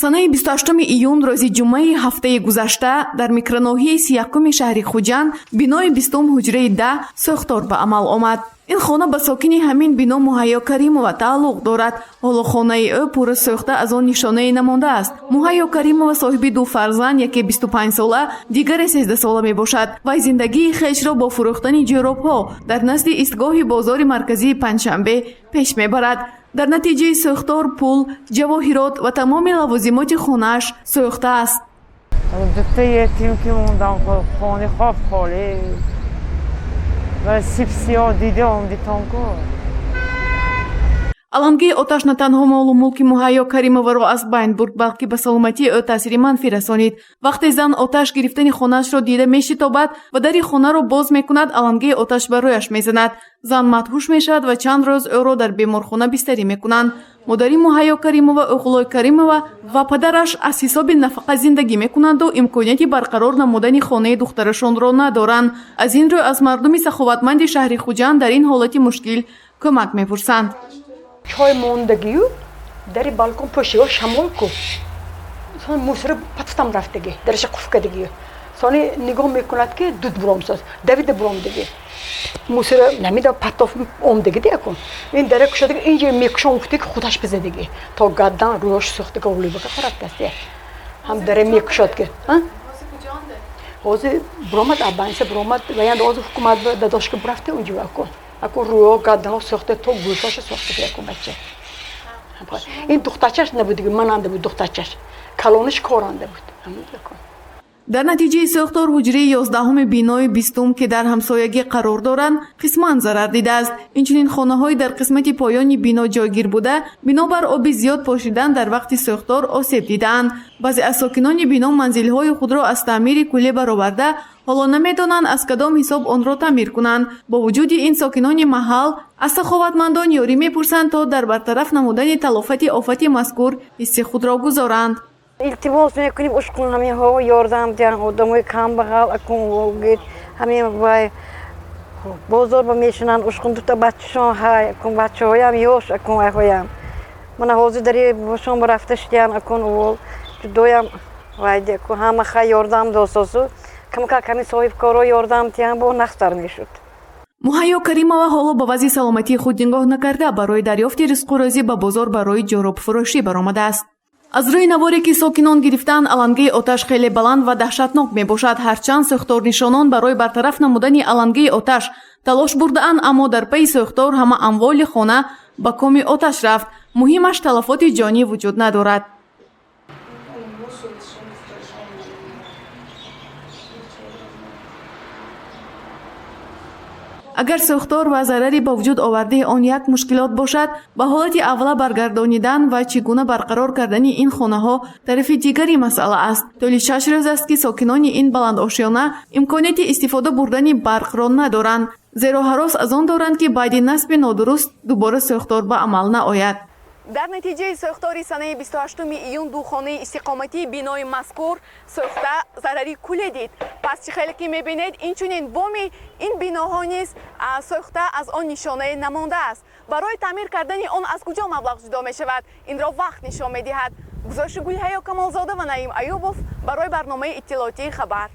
санаи 28 июн рӯзи ҷумъаи ҳафтаи гузашта дар микроноҳияи 31 шаҳри Хуҷанд бинои 20 ҳуҷраи 10 сӯхтор ба амал омад. ин хона ба сокини ҳамин бино Муҳайё Каримова тааллуқ дорад. ҳоло хонаи ӯ пурра сӯхта аз он нишонае намондааст. Муҳайё Каримова соҳиби ду фарзанд, яке 25 сола, дигаре 13 сола мебошад. Вай зиндагии хешро бо фурӯхтани ҷӯробҳо дар назди истгоҳи бозори марказии Панҷшанбе пеш мебарад. дар натиҷаи сӯхтор пул, ҷавоҳирот ва тамоми лавозимоти хонааш сӯхтааст. Дутта етим ки мондан, хони хоб холӣ ва сибсиё дидем дитонку. алангии оташ на танҳо молу мулки Муҳайё Каримованро аз байн бурд, балки ба саломатии ӯ таъсири манфӣ расонид. вақте зан оташ гирифтани хонаашро дида мешитобад ва дари хонаро боз мекунад, алангии оташ ба рӯяш мезанад. зан матҳуш мешавад ва чанд рӯз ӯро дар беморхона бистарӣ мекунанд. модари Муҳайё Каримова Уғлой Каримова ва падараш аз ҳисоби нафақа зиндагӣ мекунанду имконияти барқарор намудани хонаи духтарашонро надоранд. аз ин рӯ аз мардуми саховатманди шаҳри Хуҷанд дар ин ҳолати мушкил кӯмак мепурсанд. чой мондагию дари балкон пӯшиё шамолку сон мусора пататам рафтаги дараша қуфкадагию сони нигоҳ мекунад ки дуд буромсоз давида буромдаги мусора намида патоф омдаги диякун ин дара кушадаги инҷа мекушон уфтаги худаш бизадаги то гаддан рӯёш сӯхтага улибака қарабдаste ҳам дара мекушадки ҳозир буромад абанса буромад ва ян ҳозир ҳукумат дадошка бурафта унҷа акун ако рӯё гаддано сӯхта то гӯшаша сӯхта диякун бача ин духтачаш набудиги мананда буд духтачаш калониш коранда буд дар натиҷаи сӯхтор ҳуҷраи 11 бинои 20 ки дар ҳамсоягӣ қарор доранд қисман зарар дидааст. инчунин хонаҳои дар қисмати поёни бино ҷойгир буда бинобар оби зиёд пошидан дар вақти сӯхтор осеб дидаанд. баъзе аз сокинони бино манзилҳои худро аз таъмири куллӣ бароварда ҳоло намедонанд аз кадом ҳисоб онро таъмир кунанд. бо вуҷуди ин сокинони маҳал аз саховатмандон ёрӣ мепурсанд то дар бартараф намудани талофати офати мазкур ҳисси худро гузоранд. илтимос мекунем ушкун ҳаминҳо ёрдам диҳанд одамои камбағал акун вогид ҳамин вай бозор ба мешинанд ушкун дута бачашон ҳай акун бачаҳоям ёш акун вайҳоям мана ҳозир дари бошон рафта шидиям акун увол ҷудоям вайди акун ҳама хай ёрдам дососу камка ками соҳибкоро ёрдам диҳанд бо нахстар мешуд. Муҳайё Каримова ҳоло ба вазъи саломатии худ нигоҳ накарда барои дарёфти ризқу рӯзӣ ба бозор барои ҷоробфурӯшӣ баромадааст. аз рӯи наворе ки сокинон гирифтан алангаи оташ хеле баланд ва таҳшатнок мебошад. ҳарчанд сӯхторнишонон барои бартараф намудани алангаи оташ талош бурдаанд, аммо дар пайи сӯхтор ҳама амволи хона ба коми оташ рафт. муҳимаш талафоти ҷонӣ вуҷуд надорад. агар сӯхтор ва зарари ба вуҷуд овардаи он як мушкилот бошад, ба ҳолати аввала баргардонидан ва чӣ гуна барқарор кардани ин хонаҳо тарафи дигари масъала аст. толи 6 рӯз аст ки сокинони ин баландошёна имконияти истифода бурдани барқро надоранд, зеро ҳарос аз он доранд ки баъди насби нодуруст дубора сӯхтор ба амал наояд. дар натиҷаи сӯхтори санаи 28 июн ду хонаи истиқоматии бинои мазкур сӯхта зарари куле дид. пас чӣ хеле ки мебинед, инчунин боми ин биноҳо низ сӯхта аз он нишонае намондааст. барои таъмир кардани он аз куҷо маблағ ҷудо мешавад? инро вақт нишон медиҳад. гузоши Гулҳаё Камолзода ва Наим Аюбов барои барномаи иттилоотии хабар.